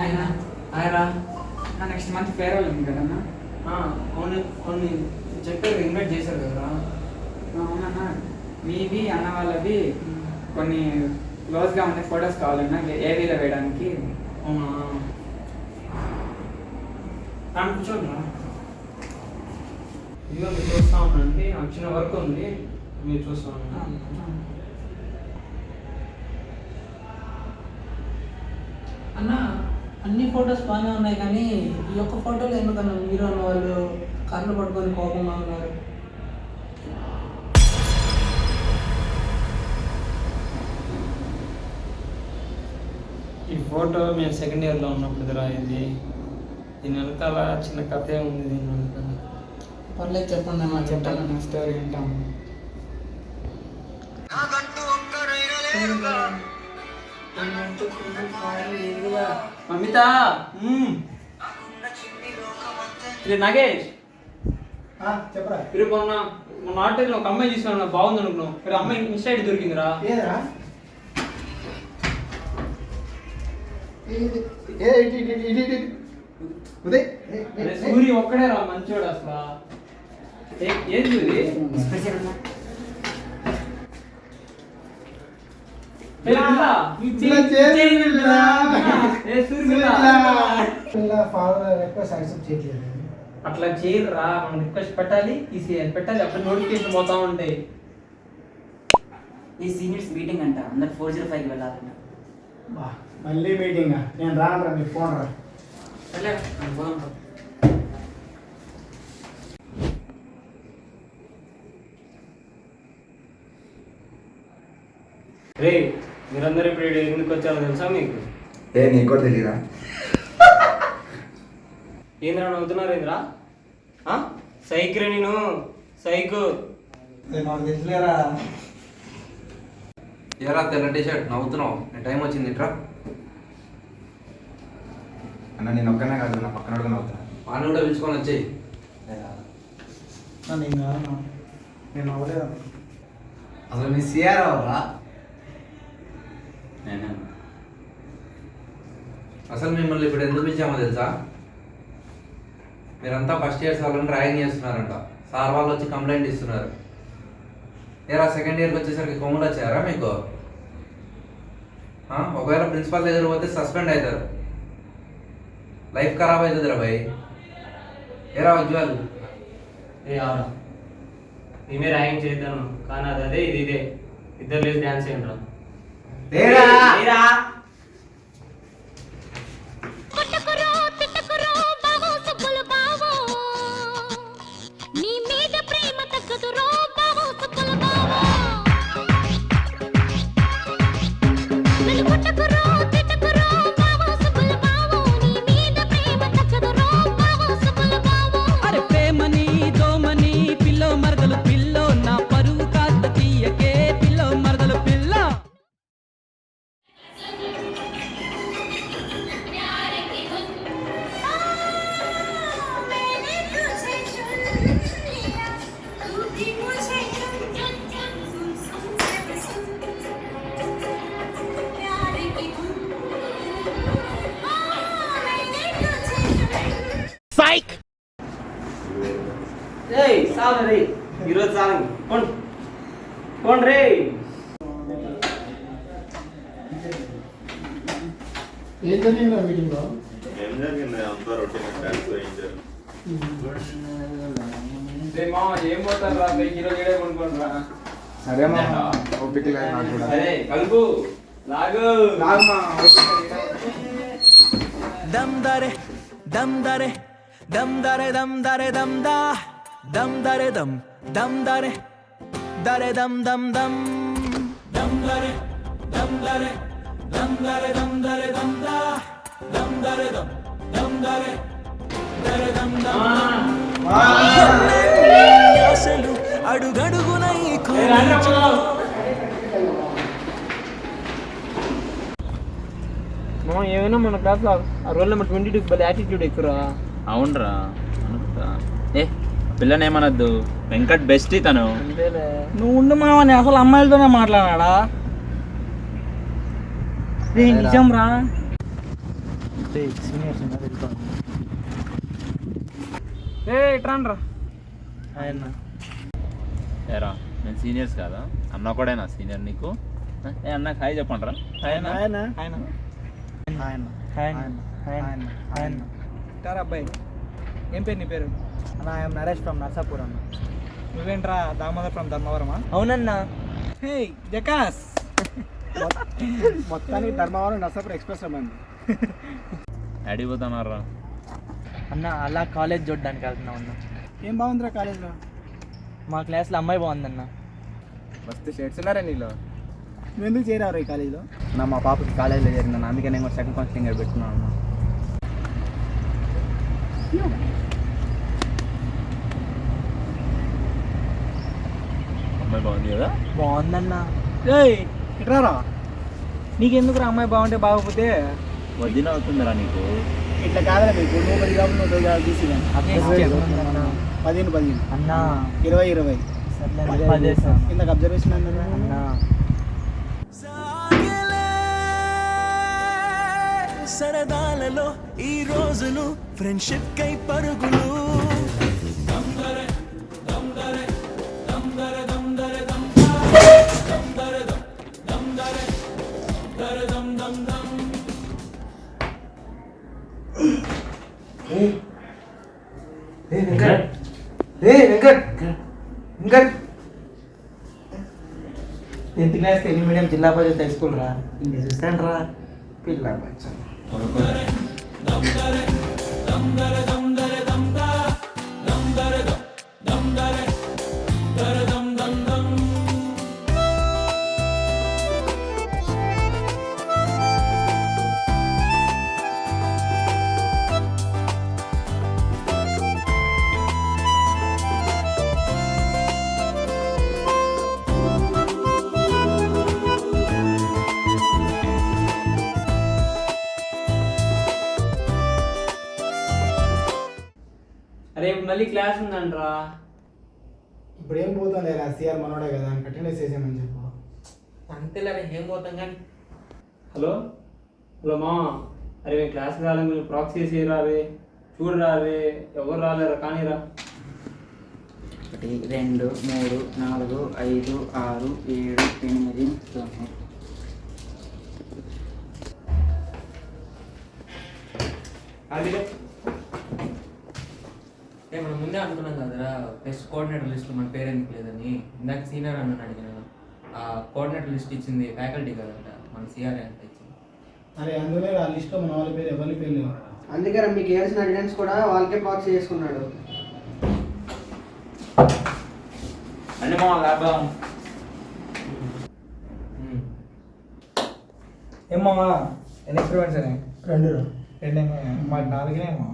ఆయన ఆయరా next month farewell ఉంది కదన్నా. అవును కొన్ని చెప్పారు, ఇన్వైట్ చేశారు కదరా. అవునన్నా, మీవి అన్న వాళ్ళవి కొన్ని క్లోజ్గా ఉండే ఫొటోస్ కావాలన్నా ఏవీలో వేయడానికి. అవునా, దాన్ని కూర్చోండి రా. ఇదిగో మీరు చూస్తా ఉన్నాండి, నాకు చిన్న వర్క్ ఉంది, మీరు చూస్తా ఉన్నాను. అన్న అన్ని ఫొటోస్ బాగానే ఉన్నాయి కానీ ఈ ఒక్క ఫోటోలో ఎందుకన్నా మీరు అన్న వాళ్ళు కళ్ళు పట్టుకొని కోపంగా ఉన్నారు? ఈ ఫోటో మేము సెకండ్ ఇయర్లో ఉన్నప్పుడు రాయింది. దీని వెనకాల చిన్న కథే ఉంది. దీని వెనకాల పర్లేదు చెప్పండి అన్న, చెప్తానన్నా స్టోరీ వింటాం. మమిత, ఇది నాగేష్. చెప్పరా. మీరు మొన్న ఆటోలో ఒక అమ్మాయి తీసుకున్నా, బాగుంది అనుకున్నావు. మీరు అమ్మాయి ఇన్స్టా ఐడి దొరికిందిరా. ఏదరా? సూరి ఒక్కడే రా మంచోడు అసలు. ఏం సూరి స్పెషల్ అన్నా. అట్లా చేయరురా, మనం రిక్వెస్ట్ పెట్టాలి, తీసేయాలి, పెట్టాలి, అప్పుడు నోటిఫికేషన్ పోతా ఉంటాయి. ఈ సీనియర్స్ మీటింగ్ అంట, అందరు 405కి వెళ్ళాలంట. మళ్ళీ మీటింగ్? నేను రాను, మీ ఫోన్ రా. రే, మీరందరూ ఇప్పుడు ఎందుకు వచ్చారో తెలుసా మీకు? నీకు కూడా తెలీదా? ఏంద్రా నవ్వుతున్నారు? ఏంద్రా సైకిల్, నేను సైకు నాకు తెలుసులేరా. ఎరా తెల్ల టీ షర్ట్ నవ్వుతున్నావు? నీ టైం వచ్చింది ఇట్రా. అన్న నేను ఒక్కనే కాదు, నా పక్కన కూడా నవ్వుతున్నా. వాళ్ళు కూడా పిలుచుకొని వచ్చేయి. నేను అవ్వలేదు. అసలు మీ సిఆర్ అవరా? అసలు మిమ్మల్ని ఇప్పుడు ఎందుకు పిలిచామో తెలుసా? మీరంతా ఫస్ట్ ఇయర్స్ వాళ్ళని ర్యాగింగ్ చేస్తున్నారంట. సార్ వాళ్ళు వచ్చి కంప్లైంట్ ఇస్తున్నారు. ఏరా సెకండ్ ఇయర్కి వచ్చేసరికి కొమ్ములు వచ్చారా మీకు? ఒకవేళ ప్రిన్సిపల్ దగ్గర పోతే సస్పెండ్ అవుతారు, లైఫ్ ఖరాబ్ అవుతుంది రా భయ్. ఏరా ఉజ్వల్, మేమే ర్యాగింగ్ చేద్దాను కానీ అది అదే ఇది ఇదే, ఇద్దరు లేసి డ్యాన్స్ చేయండి రా. చాలు రే, ఈరోజు చాలు. పోండి రే. ఏం జరిగిందా మీటింగ్లో? ఏం జరిగింది? అంతా రొటీన్ డాన్స్ వేయించారు. ఏం పోతారు రా, ఈరోజు ఏడే కొనుక్కోండి రా. సరే మా ఓపిక లేదు నాకు కూడా. సరే కలుపు, లాగు దమ్ దరే దమ్ దరే దమ్ దరే దమ్ దరే దమ్ దా దమ్ దరే దమ్ దమ్ దరే దరే దమ్ దమ్ దమ్ దమ్ దరే దమ్ దరే దమ్ దరే దమ్ దరే దమ్ దా దమ్ దరే దమ్ దమ్ దరే దరే దమ్ దమ్ అసలు అడుగడుగున ఈ ఏమైనా మన క్లాస్లో ఆ రోల్ నెంబర్ 22 బలి యాటిట్యూడ్ ఎక్కువ. అవునరా అనుకుంటా. పిల్లనేమనద్దు, వెంకట్ బెస్ట్ తను. నువ్వు ఉండు మావని, అసలు అమ్మాయిలతోనే మాట్లాడాడా? నిజం రా. సీనియర్స్ ఉన్నారు వెళ్ళిపోవాలి. ట్రాన్రా ఆయన ఏరా నేను సీనియర్స్ కాదా? అన్న ఒకడేనా సీనియర్ నీకు? ఏ అన్న హాయ్ చెప్పండి రా. ఆయన ఆయన ఆయన ఆయన ఆయన ఆయన టారా అబ్బాయి, ఏం పేరు నీ పేరు? అన్న ఐఎమ్ నరేష్ ఫ్రమ్ నర్సాపూర్ అన్న. నువ్వేంట్రా దామోదర్ ఫ్రమ్ ధర్మవరమా? అవునన్నా. హే జకాస్. మొత్తానికి ధర్మవరం నర్సాపూర్ ఎక్స్ప్రెస్ రమ్మంది. అడిగిపోతున్నారా? అన్న అలా కాలేజ్ చూడడానికి వెళ్తున్నాం అన్న. ఏం బాగుందిరా కాలేజ్లో? మా క్లాస్లో అమ్మాయి బాగుందన్న. మస్తు షేడ్స్ ఉన్నారా నీలో? నువ్వు ఎందుకు చేరావు ఈ కాలేజీలో? మా పాపకి కాలేజీలో చేరిందన్న, అందుకే నేను కూడా సెకండ్ కౌన్సిలింగ్ పెట్టుకున్నాను అన్న. అమ్మాయి బాగుంది కదా? బాగుందన్న. ఏయ్ ఇట్రారా, నీకెందుకురా అమ్మాయి బాగుంటే బాగోకపోతే? వదిన అవుతుందిరా నీకు. ఇట్లా కాదా మీకు? నువ్వు 10 గ్రాములు 100 గ్రాములు తీసిగా 15 అన్న 20 ఇందాక అబ్జర్వేషన్ అన్న. సరదాలలో ఈ రోజులు ఫ్రెండ్షిప్ కై పరుగులు. టెన్త్ క్లాస్ తెలుగు మీడియం జిల్లా పరిషత్ హై స్కూల్ రా. ఇంక చూస్తాను రా పిల్ల బచ్చా. రేపు మళ్ళీ క్లాస్ ఉందంట్రా. ఇప్పుడు ఏం పోతుంది రా, సిఆర్ మనోడే కదా అని అటెండెన్స్ వేసామని చెప్పు. అంతేలే ఏం పోతాం కానీ. హలో హలో మా, అరే మేము క్లాస్కి రాలేదు, మీరు ప్రాక్సీ చేసి రావే, చూడు రావే, ఎవరు రాలేరా కానీరా. 1 2 3 4 5 6 7 8 9. అది మనం ముందే అనుకున్నాం కదరా, టెస్ట్ కోఆర్డినేటర్ లిస్ట్లో మన పేరు ఎందుకు లేదని. ఇందాక సీనియర్ అన్న అడిగినాను, ఆ కోఆర్డినేటర్ లిస్ట్ ఇచ్చింది ఫ్యాకల్టీ కదంట, మన సిఆర్ఏ అంత ఇచ్చింది. అరే అందులో ఆ లిస్ట్లో మన వాళ్ళ పేరు ఎవరి పేరు లేవు. అందుకే మీకు వేయాల్సిన అటెండెన్స్ కూడా వాళ్ళకే బాక్స్ చేసుకున్నాడు. అంటే మా ల్యాబ్ ఏమో ఎన్ని ఎక్స్పెరిమెంట్స్ అయినాయి? 2 మాకు 4 ఏమో.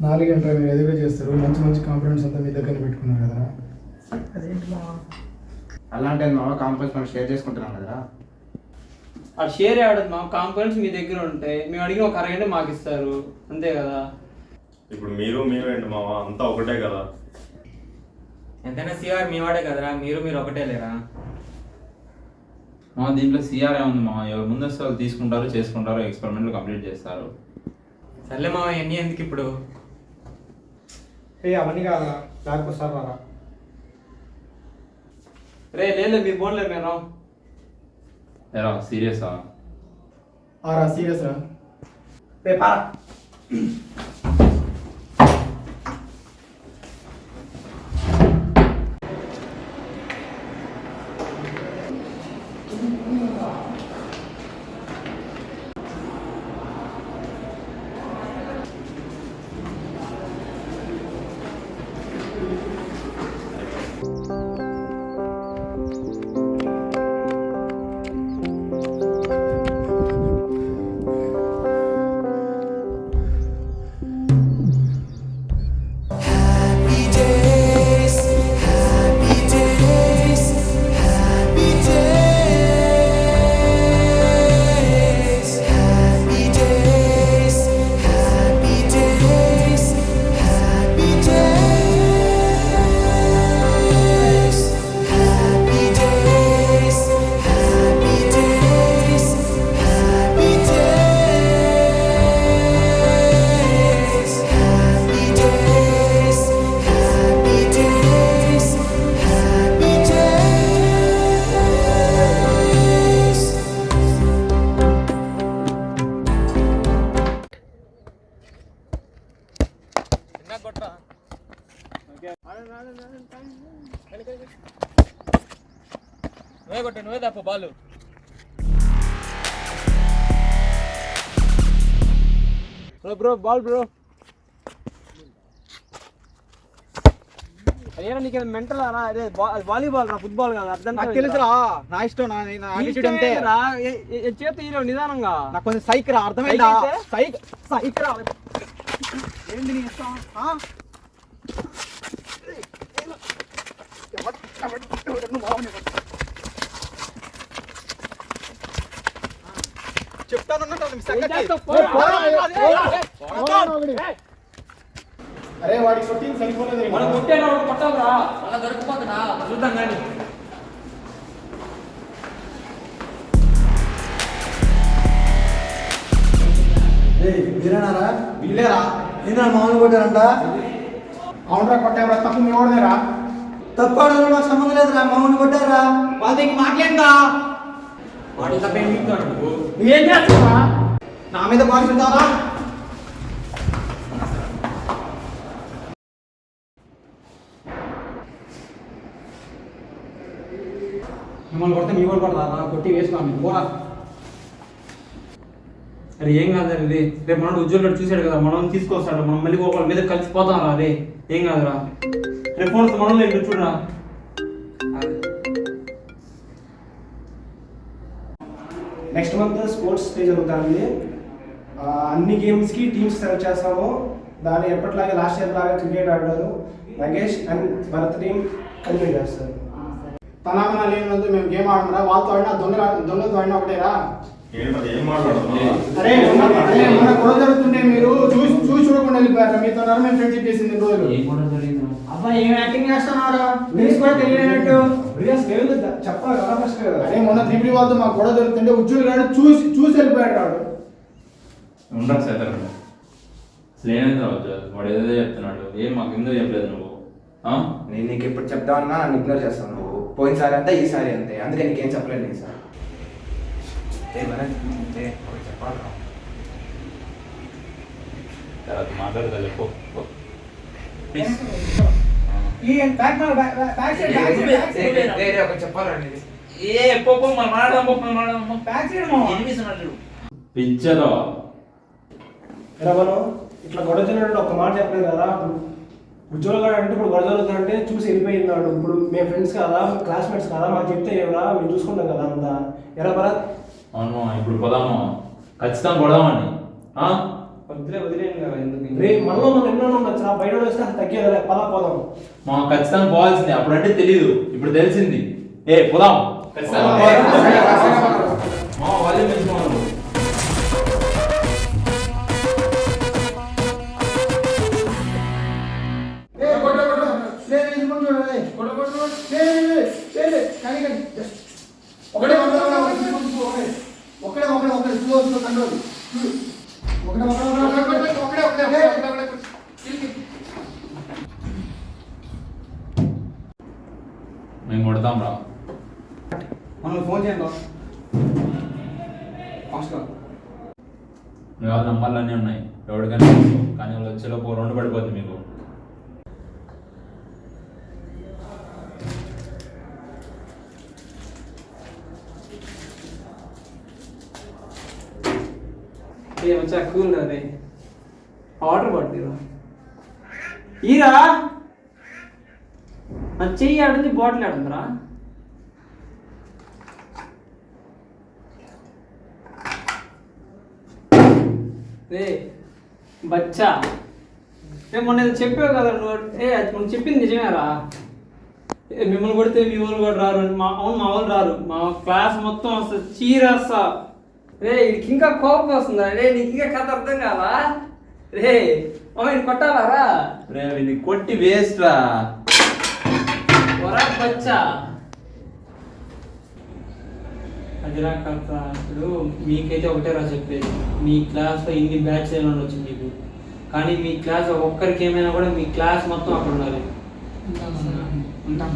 4 గంటలు మీరు ఎదురుగా చేస్తారు. మంచి మంచి కాంపిడెన్స్ అంతా మీ దగ్గర పెట్టుకున్నారు కదా. అదేంటి మా అలాంటి మా కాంపిడెన్స్ మనం షేర్ చేసుకుంటున్నాం కదా. ఆ షేర్ ఆడదు మా, కాంపౌండ్స్ మీ దగ్గర ఉంటాయి, మేము అడిగిన ఒక అరగంట మాకు ఇస్తారు అంతే కదా. ఇప్పుడు మీరు ఏంటి మావా, అంతా ఒకటే కదా. ఎంతైనా సిఆర్ మీ వాడే కదరా, మీరు ఒకటే లేరా? మా దీంట్లో సిఆర్ఏ ఉంది మా, ఎవరు ముందు వస్తే వాళ్ళు తీసుకుంటారు, చేసుకుంటారు, ఎక్స్పెరిమెంట్లు కంప్లీట్ చేస్తారు. సర్లే మావా, ఎన్ని ఎందుకు ఇప్పుడు? అవన్నీ కాదా, దానికి సార్ రారా. రే లేదు మీ బోన్లేదు మేము రావు. ఎరా సీరియసా? రా సీరియస్ రా. రే పారా. నువ్వే కొట్టు, నువ్వే తప్పు బాలు. Bro ball bro. అయ్యా నీకు మెంటల్ రా, అదే వాలీబాల్ రా, ఫుట్బాల్ కాదు. అర్థం నాకు తెలుసురా, నా ఇష్టం, నా యాటిట్యూడ్ అంతే. చేతి హీరో నిదానంగా, నాకు కొంచెం సైక్ రా, అర్థమైందా? సైక్ రా. ఏంది నీ ఇష్టం? చెప్తాను. అరే వాడికి కొట్టింది సరిపోలేదు. మనం కొట్టేనా కొట్టాలరా, అలా దొరికిపోతున్నా చూద్దాం కానీ. వీరేనారా? వీళ్ళేరా. ఏంద్రా మామూలు కొట్టారంట? అవునరా కొట్టారా, తప్పు మీ ఓడదేరా? తప్పాడు మాకు సంబంధం లేదురా, మామూలు కొట్టారా. వాళ్ళ దగ్గర మాట్లాడదా? వాడి తప్ప ఏం చెప్తాడు నువ్వు? నువ్వేం చేస్తావా? నా మీద బాగుంటావా? మిమ్మల్ని కొడితే మీ వాళ్ళు కొడతారా? కొట్టి వేసుకోండి పోరా. అరే ఏం కాదు ఇది, రేపు మనం ఉద్యోగులు చూసాడు కదా, మనం తీసుకొస్తాడు, మనం మళ్ళీ ఒకళ్ళ మీద కలిసిపోతాం రా. అరే ఏం కాదురా, రేపు ఫోన్ మనం లేదు చూడరా. నెక్స్ట్ మంత్ స్పోర్ట్స్ డే జరుగుతుంది. అన్ని గేమ్స్కి టీమ్స్ సెలెక్ట్ చేస్తాము. దాన్ని ఎప్పటిలాగే లాస్ట్ ఇయర్ లాగా క్రికెట్ ఆడారు. Nagesh and Bharat team continue చేస్తారు. తనామన లేనందు మేము గేమ్ ఆడమరా, వాళ్ళతో ఆడినా దొంగతో ఆడినా ఒకటేరా. ఏం మాట్లాడుతున్నావు? అరే మన గొడవ జరుగుతుంటే మీరు చూసి చూడకుండా వెళ్ళిపోయారా? మీతో మేము ఫ్రెండ్షిప్ చేసింది రోజులు. అబ్బా ఏం యాక్టింగ్ చేస్తున్నారా? మీరు కూడా తెలియనట్టు చెప్పాలి కదా ఫస్ట్. అరే మొన్న త్రిపురి వాళ్ళతో మాకు గొడవ జరుగుతుంటే ఉద్యోగులు చూసి వెళ్ళిపోయాడు వాడు. ఉండదు సార్, అసలు ఏమైంది రావచ్చు, వాడు ఏదో చెప్తున్నాడు. ఏం మాకు ఎందుకు చెప్పలేదు నువ్వు? నేను నీకు ఎప్పుడు చెప్తావన్నా నన్ను ఇగ్నోర్ చేస్తాను నువ్వు. పోయినసారి అంతే, ఈసారి అంతే, అందుకే నీకేం చెప్పలేదు. నేను సార్ తర్వాత మాట్లాడదా చెప్పు. చెప్పాలండి. పిచ్చలో ఎలా మనం ఇట్లా గొడవ జరిగినట్టు ఒక మాట చెప్పలేదు కదా. ఉద్యోగులు కూడా అంటే ఇప్పుడు గొడవ జరుగుతుందంటే చూసి వెళ్ళిపోయినాడు. ఇప్పుడు మేము ఫ్రెండ్స్ కదా, క్లాస్మేట్స్ కదా, మాకు చెప్తే ఎవరా మేము చూసుకుంటాం కదా అంతా. ఎలా భరత్? అవును, ఇప్పుడు పోదాము, ఖచ్చితంగా కొడదామని. వదిలేను కదా ఎందుకు? రే మనలో మనం ఎన్నో ఉండొచ్చు, బయట వస్తే అది తగ్గేది. పదా పోదాం. మా ఖచ్చితంగా పోవాల్సింది. అప్పుడంటే తెలియదు, ఇప్పుడు తెలిసింది. పోదాం ఖచ్చితంగా. వాళ్ళే పెంచుకోవాలి. మేము కొడతాం రా. మనం ఫోన్ చేయండి రా. మీ వాళ్ళ నంబర్లు అన్నీ ఉన్నాయి, ఎవరికైనా కానీ వాళ్ళు వచ్చేలోపు 2 పడిపోతుంది మీకు. వచ్చా కూల్ అదే ఆర్డర్ పడుతుందా ఈరా చెయ్యి ఆడుంది, బాటిల్ ఆడుందిరా. రే బచ్చా, మొన్న ఏదో చెప్పావు కదా నువ్వు. అది మొన్న చెప్పింది నిజమేరా? మిమ్మల్ని కొడితే మీ వాళ్ళు కూడా రారు. అవును మా వాళ్ళు రారు, మా క్లాస్ మొత్తం వస్తుంది చీరస్తా. రే వీడికి ఇంకా కోపం వస్తుందా? రే నీకు ఇంకా కథ అర్థం కాదా? రే ఆయన కొట్టాలా? రే వీడిని కొట్టి వేస్ట్ రా. బచ్చా అదిరా కథ. ఇప్పుడు మీకైతే ఒకటే రా చెప్పేది, మీ క్లాస్లో ఇన్ని బ్యాచ్ అయినా ఉండొచ్చు మీకు, కానీ మీ క్లాస్ ఒక్కరికి ఏమైనా కూడా మీ క్లాస్ మొత్తం అక్కడ ఉండాలి. ఉంటాం.